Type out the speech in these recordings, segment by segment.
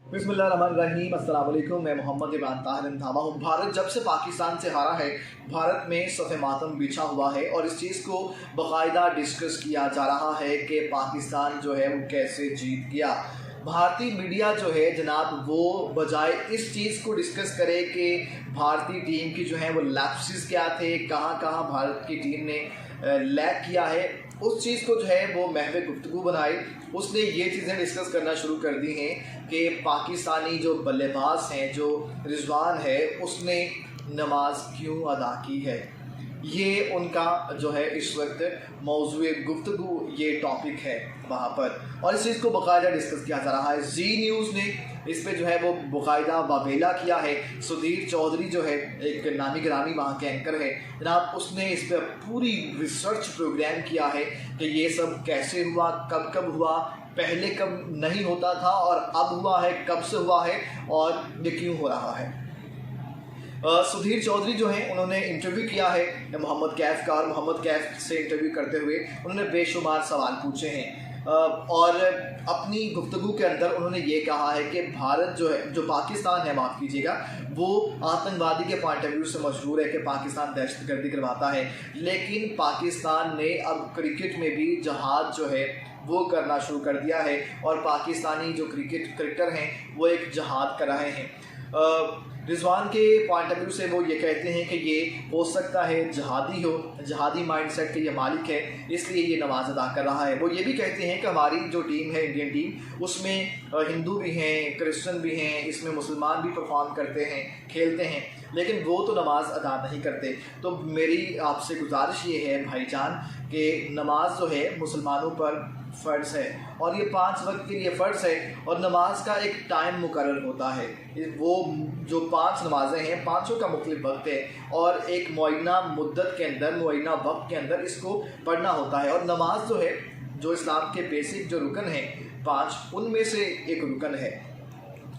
बिस्मिल्लाहिर्रहमानिर्रहीम, अस्सलाम वालेकुम। मैं मोहम्मद इमरान ताहिर इंतहा हूँ। भारत जब से पाकिस्तान से हारा है, भारत में सफ़े मातम बिछा हुआ है और इस चीज़ को बाकायदा डिस्कस किया जा रहा है कि पाकिस्तान जो है वो कैसे जीत गया। भारतीय मीडिया जो है जनाब, वो बजाय इस चीज़ को डिस्कस करे कि भारतीय टीम की जो है वो लैप्सेस क्या थे, कहाँ कहाँ भारत की टीम ने लैग किया है, उस चीज़ को जो है वो महवे गुफ्तगू बनाई। उसने ये चीज़ें डिस्कस करना शुरू कर दी हैं कि पाकिस्तानी जो बल्लेबाज हैं, जो रिजवान है, उसने नमाज क्यों अदा की है। ये उनका जो है इस वक्त मौज़ूए गुफ्तगू, ये टॉपिक है वहाँ पर, और इस चीज़ को बाकायदा डिस्कस किया जा रहा है। जी न्यूज़ ने इस पे जो है वो बाकायदा वावेला किया है। सुधीर चौधरी जो है एक नामी गिरामी वहाँ के एंकर है जनाब, उसने इस पर पूरी रिसर्च प्रोग्राम किया है कि ये सब कैसे हुआ, कब कब हुआ, पहले कब नहीं होता था और अब हुआ है, कब से हुआ है और ये क्यों हो रहा है। सुधीर चौधरी जो हैं, उन्होंने इंटरव्यू किया है मोहम्मद कैफ का, और मोहम्मद कैफ से इंटरव्यू करते हुए उन्होंने बेशुमार सवाल पूछे हैं और अपनी गुफ्तगू के अंदर उन्होंने ये कहा है कि भारत जो है, जो पाकिस्तान है, माफ़ कीजिएगा, वो आतंकवादी के पॉइंट ऑफ व्यू से मशहूर है कि पाकिस्तान दहशतगर्दी करवाता है, लेकिन पाकिस्तान ने अब क्रिकेट में भी जहाद जो है वो करना शुरू कर दिया है और पाकिस्तानी जो क्रिकेटर हैं वो एक जहाद कर रहे हैं। रिजवान के पॉइंट ऑफ व्यू से वो ये कहते हैं कि ये हो सकता है जहादी हो, जहादी माइंडसेट के ये मालिक है, इसलिए ये नमाज अदा कर रहा है। वो ये भी कहते हैं कि हमारी जो टीम है, इंडियन टीम, उसमें हिंदू भी हैं, क्रिश्चियन भी हैं, इसमें मुसलमान भी परफॉर्म करते हैं, खेलते हैं, लेकिन वो तो नमाज अदा नहीं करते। तो मेरी आपसे गुजारिश ये है भाईजान कि नमाज जो है मुसलमानों पर फ़र्ज़ है और ये 5 वक्त के लिए फ़र्ज़ है और नमाज का एक टाइम मुकर्रर होता है। वो जो 5 नमाज़ें हैं, पाँचों का मुख्तलिफ वक्त है और एक मुअय्यना मुद्दत के अंदर, मुअय्यना वक्त के अंदर इसको पढ़ना होता है। और नमाज जो है, जो इस्लाम के बेसिक जो रुकन हैं 5, उनमें से एक रुकन है,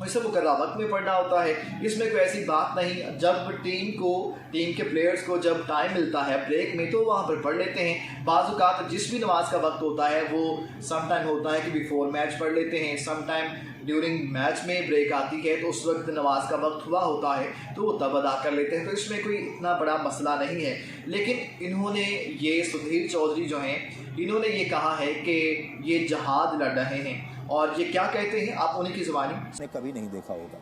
इसे मुकर्रर वक्त में पढ़ना होता है। इसमें कोई ऐसी बात नहीं, जब टीम के प्लेयर्स को जब टाइम मिलता है ब्रेक में तो वहाँ पर पढ़ लेते हैं। बाज़ औक़ात जिस भी नमाज का वक्त होता है वो सम टाइम होता है कि बिफोर मैच पढ़ लेते हैं, सम टाइम ड्यूरिंग मैच में ब्रेक आती है तो उस वक्त नमाज का वक्त हुआ होता है तो वो तब अदा कर लेते हैं। तो इसमें कोई इतना बड़ा मसला नहीं है। लेकिन इन्होंने ये सुधीर चौधरी जो हैं, इन्होंने ये कहा है कि ये जहाद लड़ रहे हैं और ये क्या कहते हैं आप उन्हीं की ज़ुबानी ने कभी नहीं देखा होगा।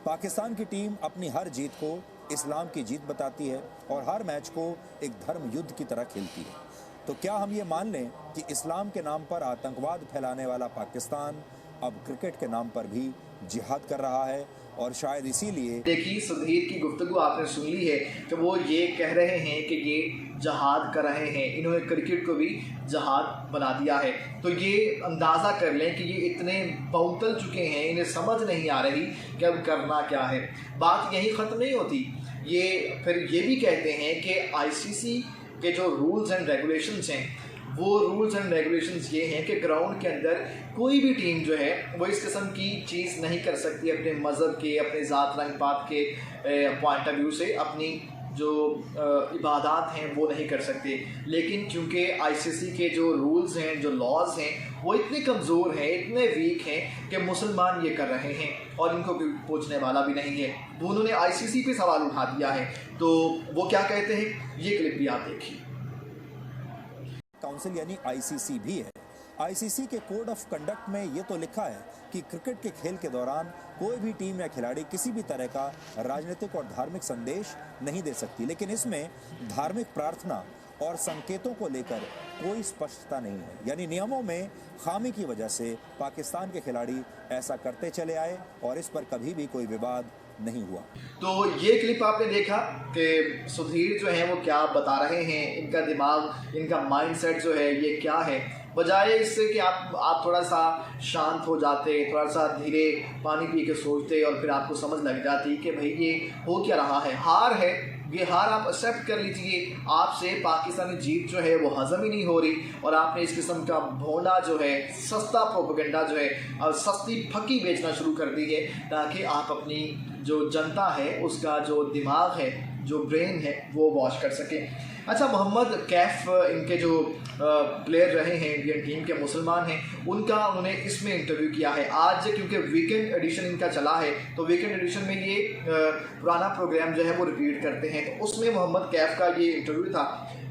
पाकिस्तान की टीम अपनी हर जीत को इस्लाम की जीत बताती है और हर मैच को एक धर्म युद्ध की तरह खेलती है। तो क्या हम ये मान लें कि इस्लाम के नाम पर आतंकवाद फैलाने वाला पाकिस्तान अब क्रिकेट के नाम पर भी जिहाद कर रहा है? और शायद इसीलिए देखिए, सुधीर की गुफ्तगू आपने सुन ली है कि वो ये कह रहे हैं कि ये जहाद कर रहे हैं, इन्होंने क्रिकेट को भी जहाद बना दिया है। तो ये अंदाज़ा कर लें कि ये इतने बहुतल चुके हैं, इन्हें समझ नहीं आ रही कि अब करना क्या है। बात यहीं ख़त्म नहीं होती, ये फिर ये भी कहते हैं कि आईसीसी के जो रूल्स एंड रेगुलेशंस हैं, वो रूल्स एंड रेगुलेशंस ये हैं कि ग्राउंड के अंदर कोई भी टीम जो है वो इस किस्म की चीज़ नहीं कर सकती, अपने मज़हब के, अपने ज़ात रंग पात के पॉइंट ऑफ व्यू से अपनी जो इबादत हैं वो नहीं कर सकते। लेकिन क्योंकि आईसीसी के जो रूल्स हैं, जो लॉज हैं, वो इतने कमज़ोर हैं, इतने वीक हैं कि मुसलमान ये कर रहे हैं और इनको कोई पूछने वाला भी नहीं है। वो उन्होंने आईसीसी पे सवाल उठा दिया है। तो वो क्या कहते हैं, ये क्लिप भी आप देखिए। काउंसिल यानी आईसीसी भी है। आईसीसी के कोड ऑफ कंडक्ट में ये तो लिखा है कि क्रिकेट के खेल के दौरान कोई भी टीम या खिलाड़ी किसी भी तरह का राजनीतिक और धार्मिक संदेश नहीं दे सकती, लेकिन इसमें धार्मिक प्रार्थना और संकेतों को लेकर कोई स्पष्टता नहीं है। यानी नियमों में खामी की वजह से पाकिस्तान के खिलाड़ी ऐसा करते चले आए और इस पर कभी भी कोई विवाद नहीं हुआ। तो ये क्लिप आपने देखा कि सुधीर जो है वो क्या बता रहे हैं, इनका दिमाग, इनका माइंडसेट जो है ये क्या है। बजाय इससे कि आप थोड़ा सा शांत हो जाते, थोड़ा सा धीरे पानी पी के सोचते और फिर आपको समझ लग जाती कि भाई ये हो क्या रहा है। हार है, ये हार आप एक्सेप्ट कर लीजिए। आपसे पाकिस्तानी जीत जो है वो हज़म ही नहीं हो रही और आपने इस किस्म का भोंडा जो है, सस्ता प्रोपेगेंडा जो है और सस्ती फकी बेचना शुरू कर दी है ताकि आप अपनी जो जनता है उसका जो दिमाग है, जो ब्रेन है, वो वॉश कर सकें। अच्छा, मोहम्मद कैफ इनके जो प्लेयर रहे हैं इंडियन टीम के, मुसलमान हैं, उनका उन्होंने इसमें इंटरव्यू किया है आज, क्योंकि वीकेंड एडिशन इनका चला है तो वीकेंड एडिशन में ये पुराना प्रोग्राम जो है वो रिपीट करते हैं। तो उसमें मोहम्मद कैफ का ये इंटरव्यू था,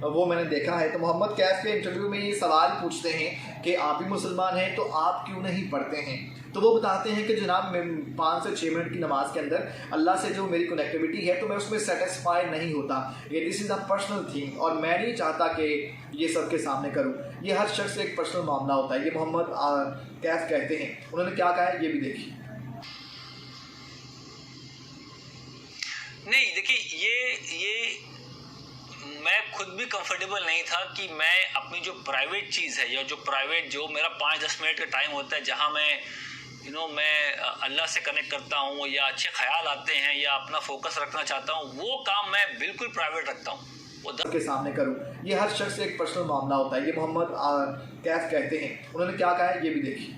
वो मैंने देखा है। तो मोहम्मद कैफ के इंटरव्यू में ये सवाल पूछते हैं कि आप भी मुसलमान हैं तो आप क्यों नहीं पढ़ते हैं। तो वो बताते हैं कि जनाब, मैं 5 से 6 मिनट की नमाज के अंदर अल्लाह से जो मेरी कनेक्टिविटी है तो मैं उसमें सेटिस्फाई नहीं होता। ये this is a personal thing और मैं नहीं चाहता कि ये सबके सामने करूं। ये हर शख्स से एक पर्सनल मामला होता है। ये मोहम्मद कैफ कहते हैं। उन्होंने क्या कहा है ये भी देखिए। नहीं, देखिए ये मैं खुद भी कंफर्टेबल नहीं था कि मैं अपनी जो प्राइवेट चीज़ है या जो मेरा 5-10 मिनट का टाइम होता है जहां मैं मैं अल्लाह से कनेक्ट करता हूं या अच्छे ख्याल आते हैं या अपना फोकस रखना चाहता हूं, वो काम मैं बिल्कुल प्राइवेट रखता हूं, वो के सामने करूं। ये हर शख्स से एक पर्सनल मामला होता है। ये मोहम्मद कैफ कहते हैं। उन्होंने क्या कहा है ये भी देखिए।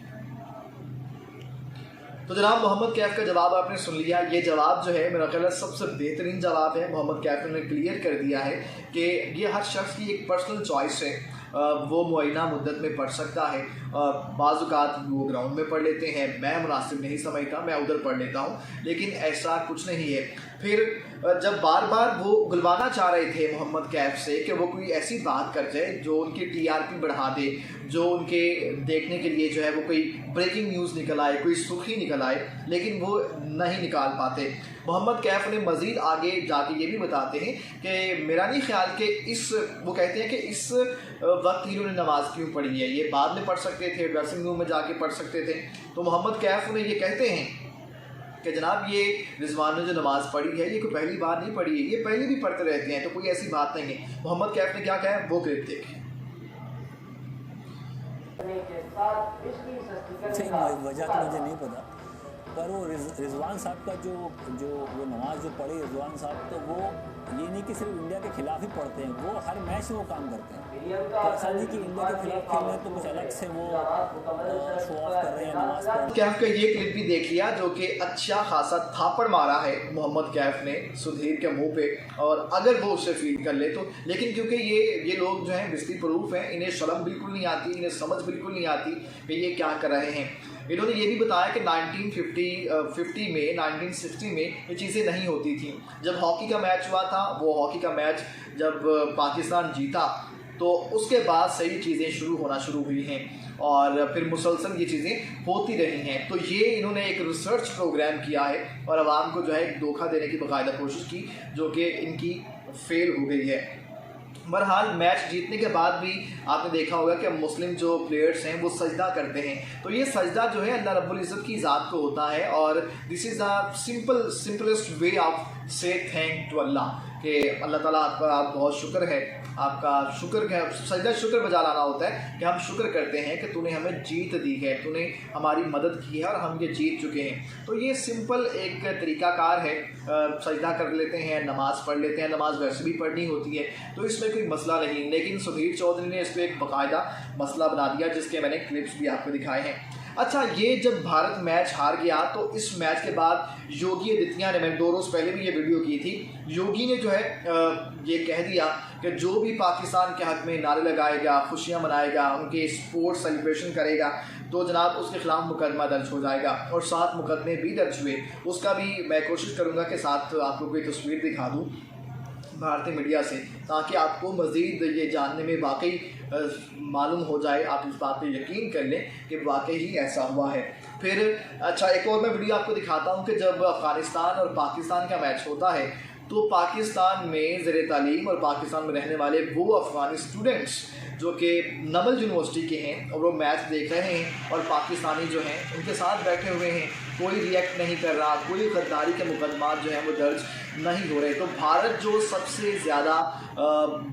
तो जनाब, मोहम्मद कैफ का जवाब आपने सुन लिया। ये जवाब जो है मेरा ख्याल सबसे बेहतरीन जवाब है। मोहम्मद कैफ ने क्लियर कर दिया है कि ये हर शख्स की एक पर्सनल चॉइस है। वो मुआयना मुद्दत में पढ़ सकता है। बाज़-औक़ात वो ग्राउंड में पढ़ लेते हैं, मैं मुनासिब नहीं समझता, मैं उधर पढ़ लेता हूँ, लेकिन ऐसा कुछ नहीं है। फिर जब बार बार वो उगलवाना चाह रहे थे मोहम्मद कैफ से कि वो कोई ऐसी बात कर जाए जो उनकी TRP बढ़ा दे, जो उनके देखने के लिए जो है वो कोई ब्रेकिंग न्यूज़ निकल आए, कोई सुर्खी निकल आए, लेकिन वो नहीं निकाल पाते। मोहम्मद कैफ ने मज़ीद आगे जाके ये भी बताते हैं कि मेरा नहीं ख्याल कि वो कहते हैं कि इस वक्त इन्होंने नमाज क्यों पढ़ी है, ये बाद में पढ़ सकते थे, ड्रेसिंग रूम में जाके पढ़ सकते थे। तो मोहम्मद कैफ ने ये कहते हैं कि जनाब, ये रिजवान ने जो नमाज़ पढ़ी है ये कोई पहली बार नहीं पढ़ी है, ये पहले भी पढ़ते रहते हैं, तो कोई ऐसी बात नहीं है। मोहम्मद कैफ ने क्या कहा है वो क्लिप देखिए। वजह तो मुझे नहीं पता, पर वो रिजवान साहब का जो वो नमाज जो पढ़ी रिजवान साहब, तो वो ये नहीं कि सिर्फ इंडिया के खिलाफ ही पढ़ते हैं, वो हर मैच में वो काम करते हैं। तो ऐसा नहीं कि इंडिया के खिलाफ खेल रहे हैं तो कुछ अलग से वो शो ऑफ कर रहे हैं नमाज पढ़। कैफ का ये क्लिप भी देख लिया जो कि अच्छा खासा थापड़ मारा है मोहम्मद कैफ ने सुधीर के मुंह पे, और अगर वो उससे फील कर ले तो। लेकिन क्योंकि ये लोग जो हैं बिस्ती प्रूफ हैं, इन्हें शर्म बिल्कुल नहीं आती, इन्हें समझ बिल्कुल नहीं आती कि ये क्या कर रहे हैं। इन्होंने ये भी बताया कि 1950 में 1960 में ये चीज़ें नहीं होती थी। जब हॉकी का मैच हुआ था, वो हॉकी का मैच जब पाकिस्तान जीता तो उसके बाद सही चीज़ें शुरू हुई हैं और फिर मुसलसल ये चीज़ें होती रही हैं। तो ये इन्होंने एक रिसर्च प्रोग्राम किया है और आवाम को जो है एक धोखा देने की बाकायदा कोशिश की, जो कि इनकी फेल हो गई है। बहरहाल मैच जीतने के बाद भी आपने देखा होगा कि मुस्लिम जो प्लेयर्स हैं वो सजदा करते हैं। तो ये सजदा जो है अल्लाह रब्बुल इज़्ज़त की ज़ात को होता है और this is the simplest way of से थैंक टू अल्लाह कि अल्लाह ताला आपका बहुत शुक्र है, आपका शुक्र है। सजदा शुक्र बजा लाना होता है कि हम शुक्र करते हैं कि तूने हमें जीत दी है, तूने हमारी मदद की है और हम ये जीत चुके हैं। तो ये सिंपल एक तरीक़ाकार है, सजदा कर लेते हैं, नमाज़ पढ़ लेते हैं, नमाज वैसे भी पढ़नी होती है, तो इसमें कोई मसला नहीं। लेकिन सुधीर चौधरी ने इसको एक बाकायदा मसला बना दिया, जिसके मैंने क्लिप्स भी आपको दिखाए हैं। अच्छा, ये जब भारत मैच हार गया तो इस मैच के बाद योगी आदित्यनाथ ने, मैंने 2 रोज़ पहले भी ये वीडियो की थी, योगी ने जो है ये कह दिया कि जो भी पाकिस्तान के हक़ में नारे लगाएगा, खुशियाँ मनाएगा, उनके स्पोर्ट्स सेलिब्रेशन करेगा, तो जनाब उसके ख़िलाफ़ मुकदमा दर्ज हो जाएगा। और 7 मुकदमे भी दर्ज हुए। उसका भी मैं कोशिश करूँगा कि साथ आपको कोई तस्वीर दिखा दूँ भारतीय मीडिया से, ताकि आपको मज़ीद ये जानने में वाकई मालूम हो जाए, आप इस बात पे यकीन कर लें कि वाकई ही ऐसा हुआ है। फिर अच्छा, एक और मैं वीडियो आपको दिखाता हूँ कि जब अफ़गानिस्तान और पाकिस्तान का मैच होता है तो पाकिस्तान में ज़ेर तालीम और पाकिस्तान में रहने वाले वो अफ़गानी स्टूडेंट्स जो कि नमल यूनिवर्सिटी के हैं और वो मैच देख रहे हैं और पाकिस्तानी जो हैं उनके साथ बैठे हुए हैं, कोई रिएक्ट नहीं कर रहा, कोई गद्दारी के मुकदमा जो हैं वो दर्ज नहीं हो रहे। तो भारत जो सबसे ज़्यादा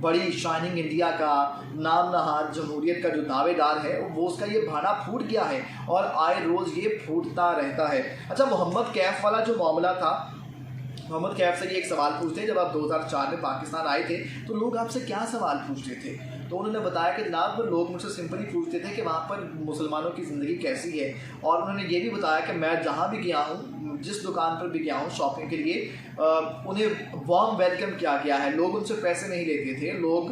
बड़ी शाइनिंग इंडिया का नाम नहाद जमहूरियत का जो दावेदार है वो उसका ये भाना फूट गया है और आए रोज़ ये फूटता रहता है। अच्छा, मोहम्मद कैफ वाला जो मामला था, मोहम्मद कैफ से ये एक सवाल पूछते हैं, जब आप 2004 में पाकिस्तान आए थे तो लोग आपसे क्या सवाल पूछते थे? तो उन्होंने बताया कि जनाब लोग मुझसे सिंपली पूछते थे कि वहाँ पर मुसलमानों की ज़िंदगी कैसी है, और उन्होंने ये भी बताया कि मैं जहाँ भी गया हूँ, जिस दुकान पर भी गया हूँ शॉपिंग के लिए, उन्हें वार्म वेलकम किया गया है। लोग उनसे पैसे नहीं लेते थे, लोग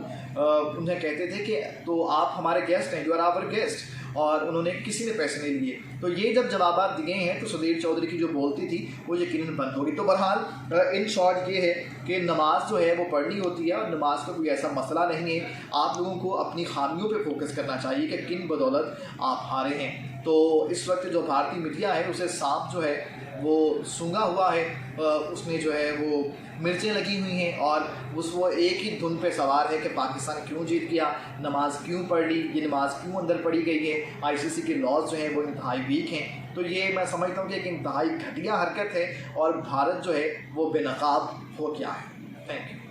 उन्हें कहते थे कि तो आप हमारे गेस्ट हैं, यू आर आवर गेस्ट, और उन्होंने किसी ने पैसे नहीं लिए। तो ये जब जवाब दिए हैं तो सुधीर चौधरी की जो बोलती थी वो यकीनन बंद होगी। तो बहरहाल इन शॉर्ट ये है कि नमाज जो है वो पढ़नी होती है, और नमाज का कोई ऐसा मसला नहीं है। आप लोगों को अपनी खामियों पे फोकस करना चाहिए कि किन बदौलत आप हारे हैं। तो इस वक्त जो भारतीय मीडिया है उसे सांप जो है वो सूंघा हुआ है, उसमें जो है वो मिर्चें लगी हुई हैं, और वो एक ही धुन पे सवार है कि पाकिस्तान क्यों जीत गया, नमाज क्यों पढ़ ली, ये नमाज क्यों अंदर पढ़ी गई है, आईसीसी के लॉज जो हैं वो इंतहाई वीक हैं। तो ये मैं समझता हूँ कि एक इंतहाई घटिया हरकत है, और भारत जो है वो बेनकाब हो गया है। Thank you.